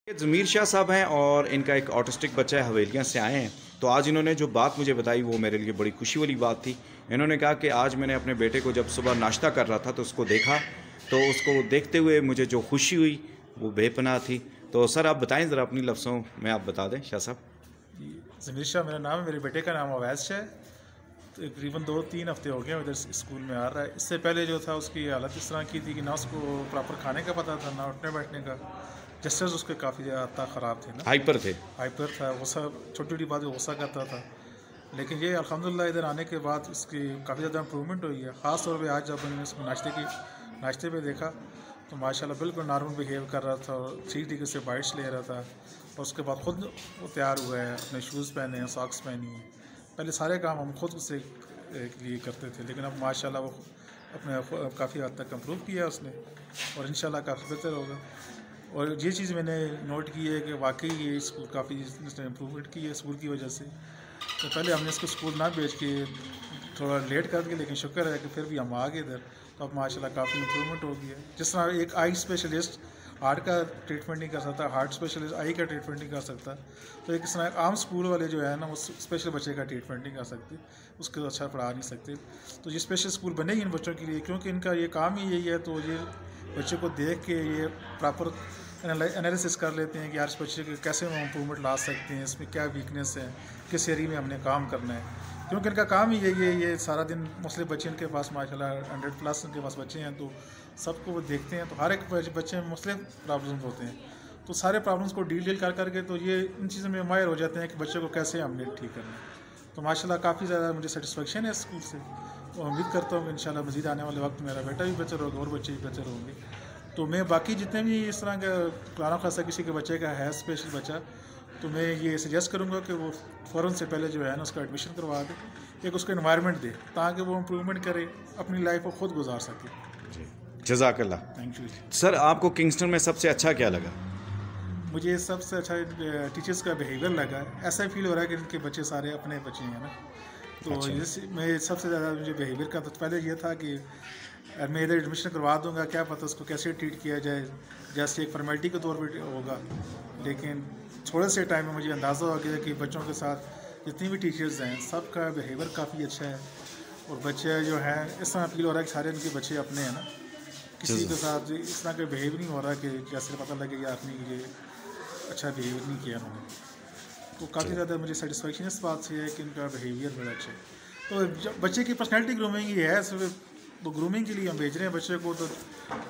ज़मीर शाह साहब हैं और इनका एक ऑटिस्टिक बच्चा है, हवेलियाँ से आए हैं। तो आज इन्होंने जो बात मुझे बताई वो मेरे लिए बड़ी खुशी वाली बात थी। इन्होंने कहा कि आज मैंने अपने बेटे को जब सुबह नाश्ता कर रहा था तो उसको देखा, तो उसको देखते हुए मुझे जो खुशी हुई वो बेपनाह थी। तो सर आप बताएं ज़रा अपनी लफ्ज़ों में आप बता दें शाह साहब। जी, ज़मीर शाह मेरा नाम है। मेरे बेटे का नाम अवैस है। तकरीबन 2-3 हफ्ते हो गए इधर स्कूल में आ रहा है। इससे पहले जो था उसकी हालत इस तरह की थी कि ना उसको प्रॉपर खाने का पता था, ना उठने बैठने का। जस्टर्स उसके काफ़ी ज़्यादा ख़राब थे ना, हाइपर थे। हाइपर था, गुस्सा छोटी छोटी बात में गुस्सा करता था। लेकिन ये अल्हम्दुलिल्लाह इधर आने के बाद उसकी काफ़ी ज़्यादा इम्प्रूवमेंट हुई है। ख़ास तौर पे आज जब मैंने इसको नाश्ते पे देखा तो माशाल्लाह बिल्कुल नॉर्मल बिहेव कर रहा था और ठीक तरीके से बाइट्स ले रहा था। और उसके बाद ख़ुद वो तैयार हुआ है, अपने शूज़ पहने हैं, सॉक्स पहनी है। पहले सारे काम हम खुद उससे लिए करते थे, लेकिन अब माशाल्लाह वो अपने काफ़ी हद तक इम्प्रूव किया उसने और इंशाल्लाह काफ़ी बेहतर होगा। और ये चीज़ मैंने नोट की है कि वाकई ये स्कूल काफ़ी इसने इम्प्रूवमेंट की है स्कूल की वजह से। तो पहले हमने इसको स्कूल ना भेज के थोड़ा लेट कर दिया, लेकिन शुक्र है कि फिर भी हम आ गए इधर। तो अब माशाल्लाह काफ़ी इम्प्रूवमेंट हो गई है। जिस तरह एक आई स्पेशलिस्ट हार्ट का ट्रीटमेंट नहीं कर सकता, हार्ट स्पेशलिस्ट आई का ट्रीटमेंट नहीं कर सकता, तो एक इस तरह आम स्कूल वाले जो है ना वो स्पेशल बच्चे का ट्रीटमेंट नहीं कर सकते, उसको अच्छा पढ़ा नहीं सकते। तो ये स्पेशल स्कूल बने ही इन बच्चों के लिए, क्योंकि इनका ये काम ही यही है। तो ये बच्चे को देख के ये प्रॉपर एनालिसिस कर लेते हैं कि यार इस बच्चे के कैसे हम इम्प्रूवमेंट ला सकते हैं, इसमें क्या वीकनेस है, किस एरिया में हमने काम करना है। क्योंकि इनका काम ही यही है, ये सारा दिन मुस्लिम बच्चे इनके पास माशाल्लाह 100+ इनके पास बच्चे हैं, तो सबको वो देखते हैं। तो हर एक बच्चे में मुस्लिम प्रॉब्लम्स होते हैं, तो सारे प्रॉब्लम्स को डील कर करके तो ये इन चीज़ों में माहिर हो जाते हैं कि बच्चे को कैसे हमने ठीक करना है। तो माशाल्लाह काफ़ी ज़्यादा मुझे सेटिस्फेक्शन है स्कूल से। तो उम्मीद करता हूँ कि इंशाल्लाह मज़ीद आने वाले वक्त मेरा बेटा भी बेहतर होगा और बच्चे भी बेहतर होंगे। तो मैं बाकी जितने भी इस तरह का पुराना खासा किसी के बच्चे का है स्पेशल बच्चा, तो मैं ये सजेस्ट करूँगा कि वो फ़ौरन से पहले जो है ना उसका एडमिशन करवा दे, एक उसको इन्वायरमेंट दे ताकि वो इम्प्रूवमेंट करे, अपनी लाइफ को खुद गुजार सके। जी, जज़ाकल्लाह। Thank you. सर आपको किंगस्टन में सबसे अच्छा क्या लगा? मुझे सबसे अच्छा टीचर्स का बिहेवियर लगा। ऐसा फील हो रहा है कि इनके बच्चे सारे अपने बच्चे हैं ना। तो अच्छा। मैं सबसे ज़्यादा मुझे बिहेवियर का तो पहले ये था कि मैं इधर एडमिशन करवा दूंगा, क्या पता उसको कैसे ट्रीट किया जाए, जैसे एक फॉर्मेलिटी के तौर पर होगा। लेकिन थोड़े से टाइम में मुझे अंदाज़ा हो गया कि बच्चों के साथ जितनी भी टीचर्स हैं सबका बिहेवियर काफ़ी अच्छा है। और बच्चे जो हैं इस तरह फील हो रहा है कि सारे इनके बच्चे अपने हैं ना, किसी के साथ इस तरह का बिहेव नहीं हो रहा कि जैसे पता लगे या आपने ये अच्छा बिहेवियर नहीं किया उन्होंने। तो काफ़ी ज़्यादा मुझे सेटिस्फेक्शन इस बात से है कि इनका बिहेवियर बड़ा अच्छा है। तो जब बच्चे की पर्सनैलिटी ग्रूमिंग ही है सिर्फ, तो ग्रूमिंग के लिए हम भेज रहे हैं बच्चे को। तो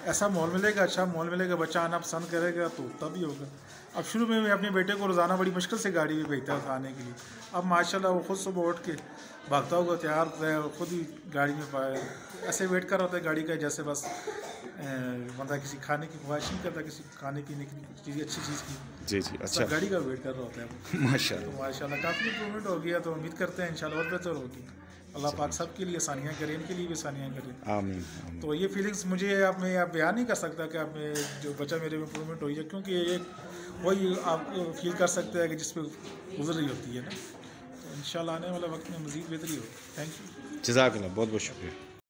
ऐसा माहौल मिलेगा, अच्छा माहौल मिलेगा, बच्चा आना पसंद करेगा तो तभी होगा। अब शुरू में मैं अपने बेटे को रोज़ाना बड़ी मुश्किल से गाड़ी में भेजता था आने के लिए। अब माशाल्लाह वो खुद सुबह उठ के भागता हुआ तैयार होता है और ख़ुद ही गाड़ी में ऐसे वेट कर रहा होता है गाड़ी का, जैसे बस बंदा किसी खाने की ख्वाहिश नहीं करता, किसी खाने पीने की चीज़ अच्छी चीज़ की। जी जी, अच्छा। गाड़ी का वेट कर रहा होता है माशाल्लाह। तो माशाल्लाह काफ़ी इम्प्रूवमेंट हो गया। तो उम्मीद करते हैं इंशाल्लाह और बेहतर होगी। अल्लाह पाक सब के लिए आसानियाँ करें, इनके लिए भी आसानियाँ करें। आमीन, आमीन। तो ये फीलिंग्स मुझे आप बयान नहीं कर सकता कि आप में जो बच्चा मेरे में इम्प्रूवमेंट हुई है, क्योंकि एक वही आप फील कर सकते हैं कि जिस पर गुजर रही होती है ना। तो इंशाल्लाह आने वाले वक्त में मज़ीद बेहतरी हो। Thank you. जज़ाकल्लाह, बहुत बहुत शुक्रिया।